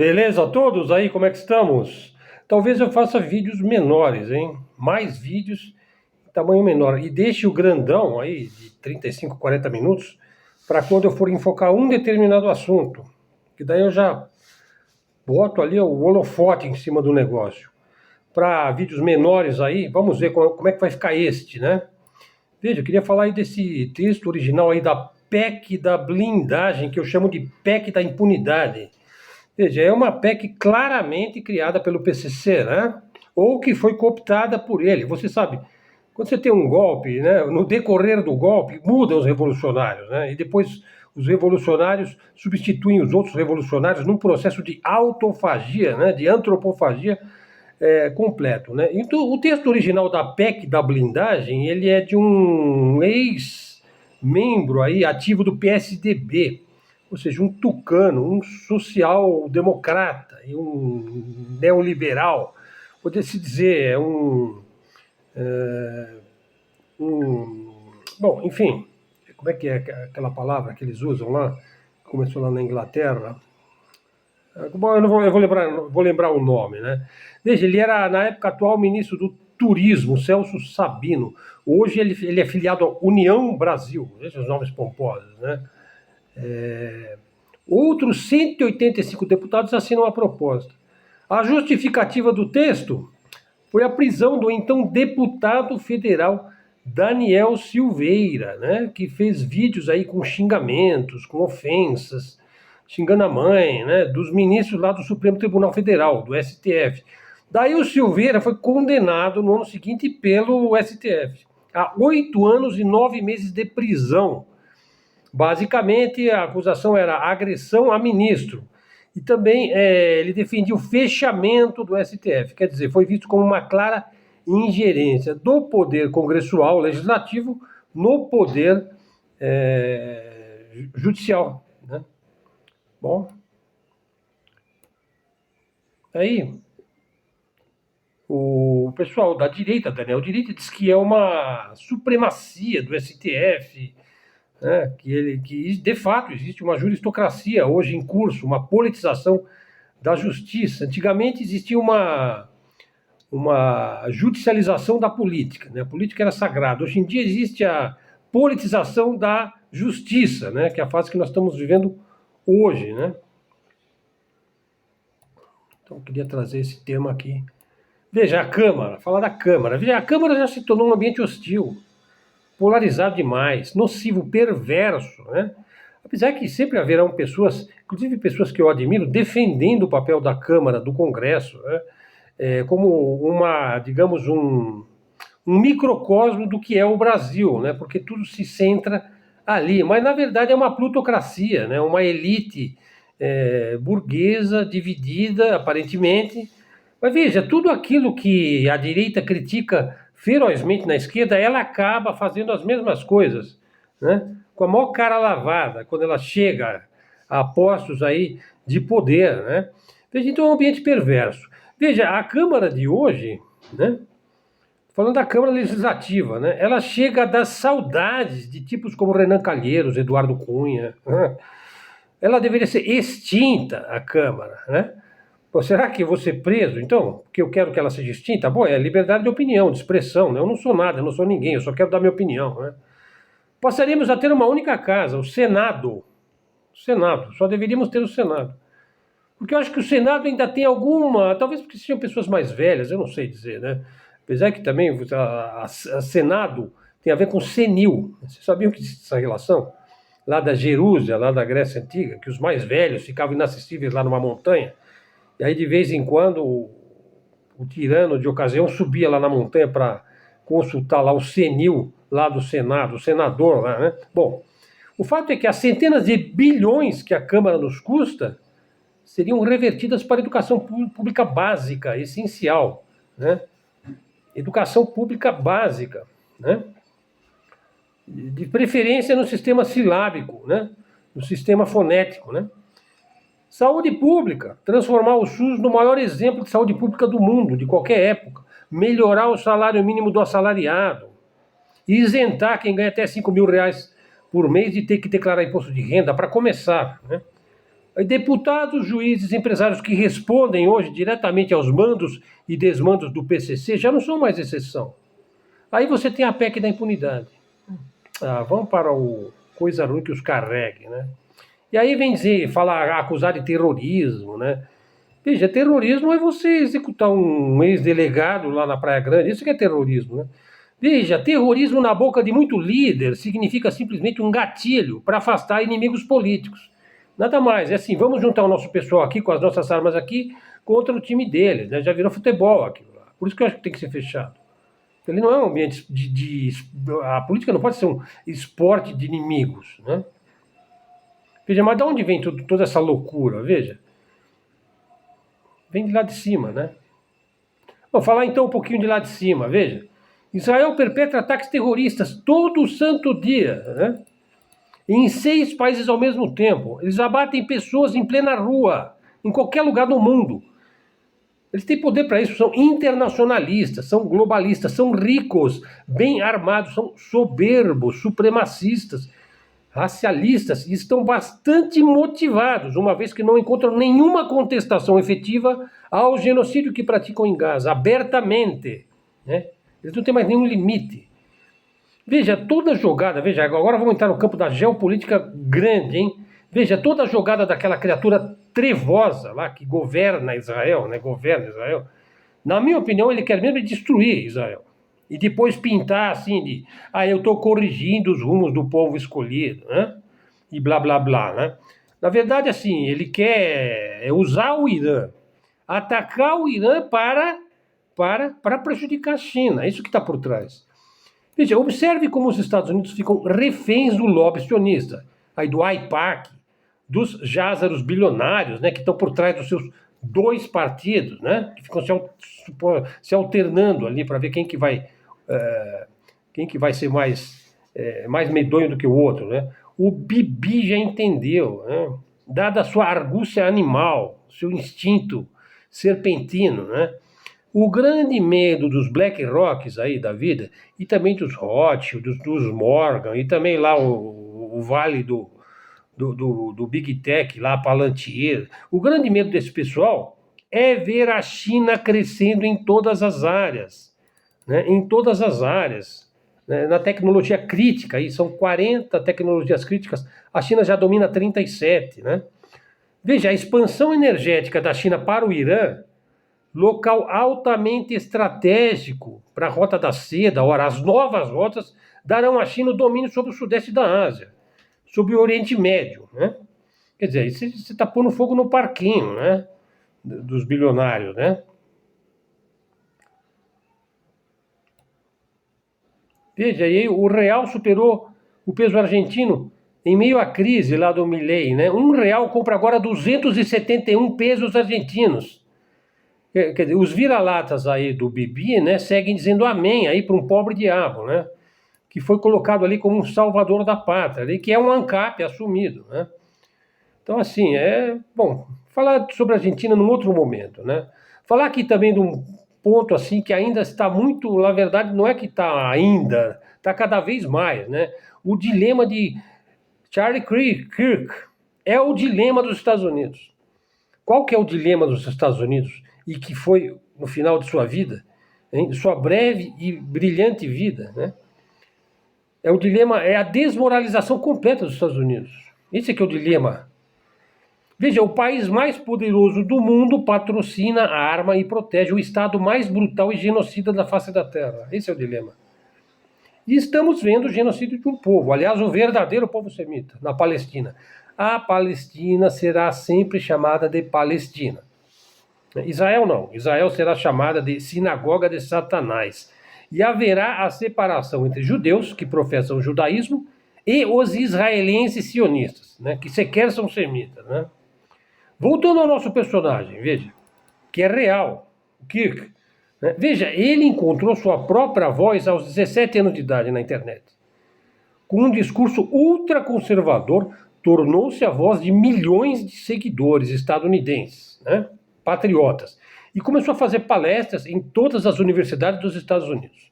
Beleza, todos aí, como é que estamos? Talvez eu faça vídeos menores, hein? Mais vídeos em tamanho menor. E deixe o grandão aí, de 35, 40 minutos, para quando eu for enfocar um determinado assunto. Que daí eu já boto ali o holofote em cima do negócio. Para vídeos menores aí, vamos ver como é que vai ficar este, né? Veja, eu queria falar aí desse texto original aí da PEC da blindagem, que eu chamo de PEC da impunidade. Veja, é uma PEC claramente criada pelo PCC, né? Ou que foi cooptada por ele. Você sabe, quando você tem um golpe, né? No decorrer do golpe, mudam os revolucionários, né? E depois os revolucionários substituem os outros revolucionários num processo de autofagia, né? De antropofagia completo, né? Então, o texto original da PEC da blindagem, ele é de um ex-membro aí ativo do PSDB, ou seja, um tucano, um social-democrata e um neoliberal, poderia-se dizer, bom, enfim, como é que é aquela palavra que eles usam lá? Começou lá na Inglaterra. Bom, eu, não vou, eu vou lembrar o nome, né? Veja, ele era, na época atual, ministro do Turismo, Celso Sabino. Hoje ele é filiado à União Brasil, esses nomes pomposos, né? Outros 185 deputados assinam a proposta. A justificativa do texto foi a prisão do então deputado federal Daniel Silveira, né, que fez vídeos aí com xingamentos, com ofensas, xingando a mãe, né, dos ministros lá do Supremo Tribunal Federal, do STF. Daí o Silveira foi condenado no ano seguinte pelo STF a 8 anos e 9 meses de prisão. Basicamente, a acusação era agressão a ministro. E também ele defendia o fechamento do STF. Quer dizer, foi visto como uma clara ingerência do poder congressual, legislativo, no poder judicial. Né? Bom, aí o pessoal da direita, da neodireita, diz que é uma supremacia do STF, né, que de fato existe uma juristocracia hoje em curso, uma politização da justiça. Antigamente existia uma judicialização da política, né? A política era sagrada. Hoje em dia existe a politização da justiça, né? Que é a fase que nós estamos vivendo hoje, né? Então eu queria trazer esse tema aqui. Veja, a Câmara, falar da Câmara. Veja, a Câmara já se tornou um ambiente hostil, polarizado demais, nocivo, perverso, né? Apesar que sempre haverão pessoas, inclusive pessoas que eu admiro, defendendo o papel da Câmara, do Congresso, né? Como digamos, um microcosmo do que é o Brasil, né? Porque tudo se centra ali. Mas, na verdade, é uma plutocracia, né? Uma elite burguesa, dividida, aparentemente. Mas veja, tudo aquilo que a direita critica ferozmente na esquerda, ela acaba fazendo as mesmas coisas, né? Com a maior cara lavada, quando ela chega a postos aí de poder, né? Veja, então é um ambiente perverso. Veja, a Câmara de hoje, né? Falando da Câmara Legislativa, né? Ela chega a dar saudades de tipos como Renan Calheiros, Eduardo Cunha, né? Ela deveria ser extinta, a Câmara, né? Pô, será que eu vou ser preso, então? Porque eu quero que ela seja extinta? Bom, é liberdade de opinião, de expressão, né? Eu não sou nada, eu não sou ninguém, eu só quero dar minha opinião, né? Passaríamos a ter uma única casa, o Senado. O Senado, só deveríamos ter o Senado. Porque eu acho que o Senado ainda tem alguma, talvez porque sejam pessoas mais velhas, eu não sei dizer, né? Apesar que também a Senado tem a ver com senil. Vocês sabiam que existe essa relação? Lá da Jerúsia, lá da Grécia Antiga, que os mais velhos ficavam inacessíveis lá numa montanha, e aí de vez em quando o tirano de ocasião subia lá na montanha para consultar lá o senil lá do Senado, o senador lá, né? Bom, o fato é que as centenas de bilhões que a Câmara nos custa seriam revertidas para a educação pública básica, essencial, né? Educação pública básica, né? De preferência no sistema silábico, né? No sistema fonético, né? Saúde pública, transformar o SUS no maior exemplo de saúde pública do mundo, de qualquer época. Melhorar o salário mínimo do assalariado. Isentar quem ganha até R$ 5.000 por mês de ter que declarar imposto de renda, para começar, né? Deputados, juízes, empresários que respondem hoje diretamente aos mandos e desmandos do PCC já não são mais exceção. Aí você tem a PEC da impunidade. Vamos para o coisa ruim que os carregue, né? E aí vem dizer, falar, acusar de terrorismo, né? Veja, terrorismo é você executar um ex-delegado lá na Praia Grande, isso que é terrorismo, né? Veja, terrorismo na boca de muito líder significa simplesmente um gatilho para afastar inimigos políticos. Nada mais, é assim, vamos juntar o nosso pessoal aqui com as nossas armas aqui contra o time deles, né? Já virou futebol aquilo lá. Por isso que eu acho que tem que ser fechado. Ele não é um ambiente a política não pode ser um esporte de inimigos, né? Veja, mas de onde vem toda essa loucura? Veja, vem de lá de cima, né? Vou falar então um pouquinho de lá de cima, veja. Israel perpetra ataques terroristas todo santo dia, né? Em 6 países ao mesmo tempo. Eles abatem pessoas em plena rua, em qualquer lugar do mundo. Eles têm poder para isso, são internacionalistas, são globalistas, são ricos, bem armados, são soberbos, supremacistas, racialistas e estão bastante motivados, uma vez que não encontram nenhuma contestação efetiva ao genocídio que praticam em Gaza, abertamente, né? Eles não têm mais nenhum limite. Veja, toda jogada, veja, agora vamos entrar no campo da geopolítica grande, hein? Veja, toda jogada daquela criatura trevosa lá que governa Israel, né? Governa Israel. Na minha opinião, ele quer mesmo destruir Israel. E depois pintar assim de, eu estou corrigindo os rumos do povo escolhido, né? E blá, blá, blá, né? Na verdade, assim, ele quer usar o Irã, atacar o Irã para prejudicar a China. É isso que está por trás. Veja, observe como os Estados Unidos ficam reféns do lobby sionista, aí do AIPAC, dos jázaros bilionários, né, que estão por trás dos seus 2 partidos, né, que ficam se alternando ali para ver quem que vai ser mais medonho do que o outro, né? O Bibi já entendeu, né? Dada a sua argúcia animal, seu instinto serpentino, né? O grande medo dos Black Rocks aí da vida, e também dos Rothschild, dos Morgan, e também lá o vale do Big Tech, lá Palantir, o grande medo desse pessoal é ver a China crescendo em todas as áreas, né? Em todas as áreas, né? Na tecnologia crítica, aí são 40 tecnologias críticas, a China já domina 37, né? Veja, a expansão energética da China para o Irã, local altamente estratégico para a Rota da Seda, ora, as novas rotas darão à China o domínio sobre o sudeste da Ásia, sobre o Oriente Médio, né? Quer dizer, você está pondo fogo no parquinho, né? Dos bilionários, né? Veja, aí o real superou o peso argentino em meio à crise lá do Milei, né? R$ 1 compra agora 271 pesos argentinos. Quer dizer, os vira-latas aí do Bibi, né, seguem dizendo amém aí para um pobre diabo, né? Que foi colocado ali como um salvador da pátria, ali, que é um ANCAP assumido, né? Então, assim, bom, falar sobre a Argentina num outro momento, né? Falar aqui também de um ponto, assim, que ainda está muito, na verdade, não é que está ainda, está cada vez mais, né? O dilema de Charlie Kirk é o dilema dos Estados Unidos. Qual que é o dilema dos Estados Unidos e que foi no final de sua vida, hein? Sua breve e brilhante vida, né? É o dilema, é a desmoralização completa dos Estados Unidos. Esse é que é o dilema. Veja, o país mais poderoso do mundo patrocina a arma e protege o Estado mais brutal e genocida da face da Terra. Esse é o dilema. E estamos vendo o genocídio de um povo, aliás, o verdadeiro povo semita, na Palestina. A Palestina será sempre chamada de Palestina. Israel não. Israel será chamada de sinagoga de Satanás. E haverá a separação entre judeus, que professam o judaísmo, e os israelenses sionistas, né, que sequer são semitas, né? Voltando ao nosso personagem, veja, que é real, o Kirk, né? Veja, ele encontrou sua própria voz aos 17 anos de idade na internet. Com um discurso ultraconservador, tornou-se a voz de milhões de seguidores estadunidenses, né? Patriotas, e começou a fazer palestras em todas as universidades dos Estados Unidos.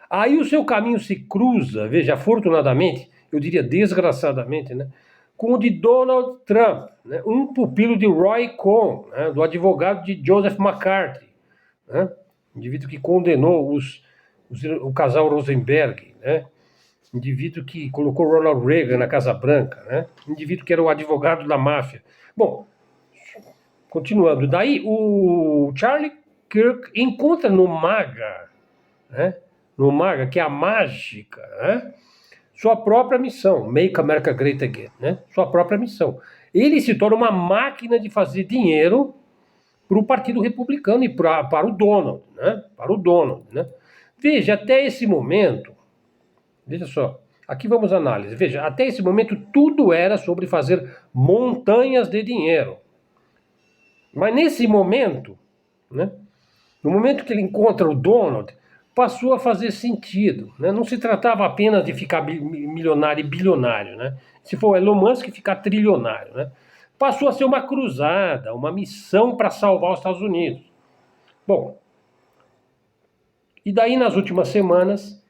Aí o seu caminho se cruza, veja, afortunadamente, eu diria desgraçadamente, né, com o de Donald Trump, né? Um pupilo de Roy Cohn, né? Do advogado de Joseph McCarthy, né? Indivíduo que condenou o casal Rosenberg, né? Indivíduo que colocou Ronald Reagan na Casa Branca, né? Indivíduo que era o advogado da máfia. Bom, continuando, daí o Charlie Kirk encontra no MAGA, né? No MAGA, que é a mágica, né? Sua própria missão, Make America Great Again, né? Sua própria missão. Ele se torna uma máquina de fazer dinheiro para o Partido Republicano e para o Donald, né? Para o Donald, né? Veja, até esse momento, veja só, aqui vamos à análise. Veja, até esse momento tudo era sobre fazer montanhas de dinheiro. Mas nesse momento, né? No momento que ele encontra o Donald, passou a fazer sentido, né? Não se tratava apenas de ficar milionário e bilionário, né? Se for Elon Musk, ficar trilionário, né? Passou a ser uma cruzada, uma missão para salvar os Estados Unidos. Bom, e daí nas últimas semanas,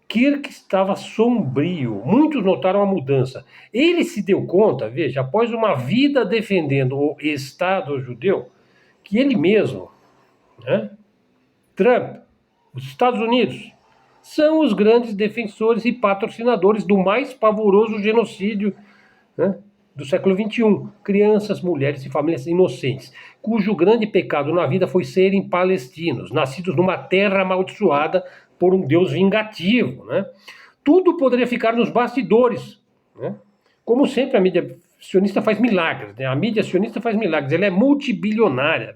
Kirk estava sombrio. Muitos notaram a mudança. Ele se deu conta, veja, após uma vida defendendo o Estado judeu, que ele mesmo, né, Trump, os Estados Unidos, são os grandes defensores e patrocinadores do mais pavoroso genocídio, né, do século XXI. Crianças, mulheres e famílias inocentes, cujo grande pecado na vida foi serem palestinos, nascidos numa terra amaldiçoada por um Deus vingativo. Né? Tudo poderia ficar nos bastidores. Né? Como sempre, a mídia sionista faz milagres. Né? A mídia sionista faz milagres. Ela é multibilionária.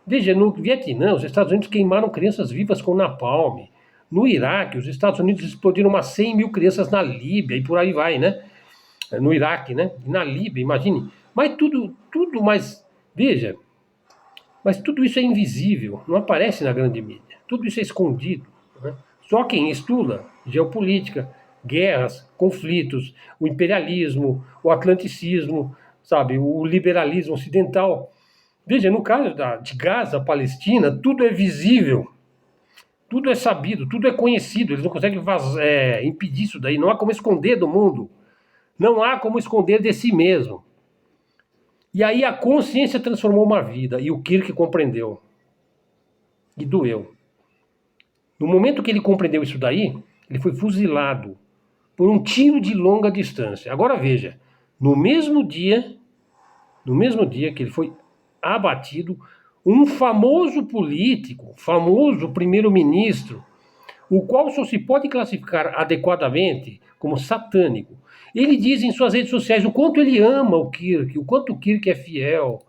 Veja, no Vietnã, os Estados Unidos queimaram crianças vivas com napalm. No Iraque, os Estados Unidos explodiram umas 100 mil crianças na Líbia e por aí vai, né? No Iraque, né? Na Líbia, imagine. Mas tudo mais, veja, mas tudo isso é invisível, não aparece na grande mídia. Tudo isso é escondido. Né? Só quem estuda geopolítica, guerras, conflitos, o imperialismo, o atlanticismo, sabe, o liberalismo ocidental. Veja, no caso de Gaza, Palestina, tudo é visível, tudo é sabido, tudo é conhecido. Eles não conseguem impedir isso daí. Não há como esconder do mundo. Não há como esconder de si mesmo. E aí a consciência transformou uma vida, e o Kirk compreendeu. E doeu. No momento que ele compreendeu isso daí, ele foi fuzilado por um tiro de longa distância. Agora veja, no mesmo dia que ele foi abatido, um famoso político, famoso primeiro-ministro, o qual só se pode classificar adequadamente como satânico. Ele diz em suas redes sociais o quanto ele ama o Kirk, o quanto o Kirk é fiel,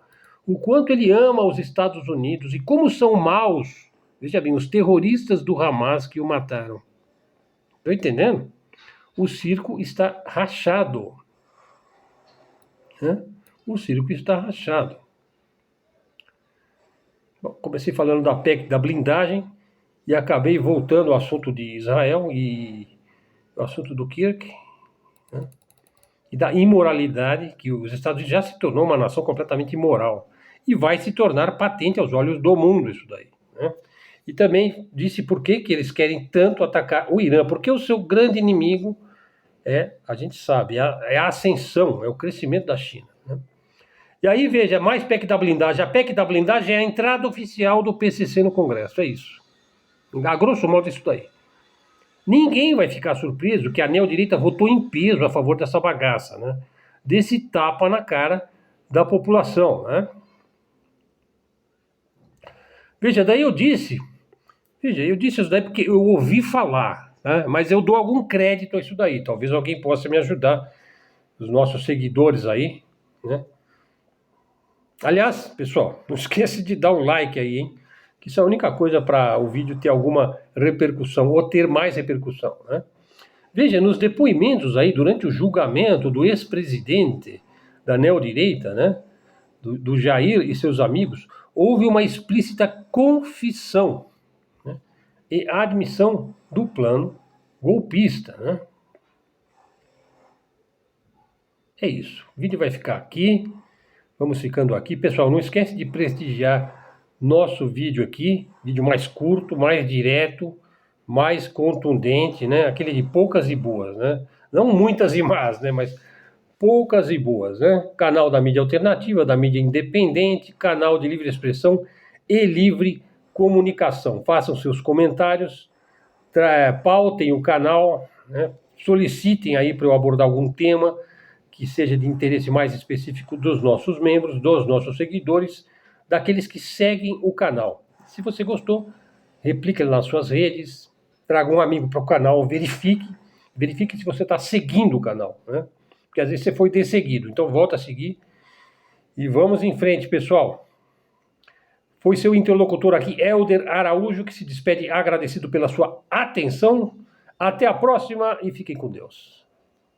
o quanto ele ama os Estados Unidos e como são maus, veja bem, os terroristas do Hamas que o mataram. Estão entendendo? O circo está rachado. Né? O circo está rachado. Bom, comecei falando da PEC da blindagem e acabei voltando ao assunto de Israel e ao assunto do Kirk, né? E da imoralidade, que os Estados Unidos já se tornou uma nação completamente imoral e vai se tornar patente aos olhos do mundo isso daí. Né? E também disse por que eles querem tanto atacar o Irã, porque o seu grande inimigo a gente sabe, é a ascensão, é o crescimento da China. Né? E aí, veja, mais PEC da blindagem. A PEC da blindagem é a entrada oficial do PCC no Congresso, é isso. A grosso modo, é isso daí. Ninguém vai ficar surpreso que a neodireita votou em peso a favor dessa bagaça, né? Desse tapa na cara da população, né? Veja, daí eu disse isso daí porque eu ouvi falar, né? Mas eu dou algum crédito a isso daí. Talvez alguém possa me ajudar, os nossos seguidores aí, né? Aliás, pessoal, não esqueça de dar um like aí, hein? Que isso é a única coisa para o vídeo ter alguma repercussão, ou ter mais repercussão, né? Veja, nos depoimentos aí, durante o julgamento do ex-presidente da neodireita, né, do Jair e seus amigos, houve uma explícita confissão, né, e admissão do plano golpista, né? É isso. O vídeo vai ficar aqui. Vamos ficando aqui. Pessoal, não esquece de prestigiar nosso vídeo aqui. Vídeo mais curto, mais direto, mais contundente, né? Aquele de poucas e boas, né? Não muitas e más, né? Mas poucas e boas, né? Canal da mídia alternativa, da mídia independente, canal de livre expressão e livre comunicação. Façam seus comentários, pautem o canal, né? Solicitem aí para eu abordar algum tema que seja de interesse mais específico dos nossos membros, dos nossos seguidores, daqueles que seguem o canal. Se você gostou, replique nas suas redes, traga um amigo para o canal, verifique se você está seguindo o canal, né? Porque às vezes você foi desseguido, então volta a seguir e vamos em frente, pessoal. Foi seu interlocutor aqui, Helder Araújo, que se despede agradecido pela sua atenção. Até a próxima e fiquem com Deus.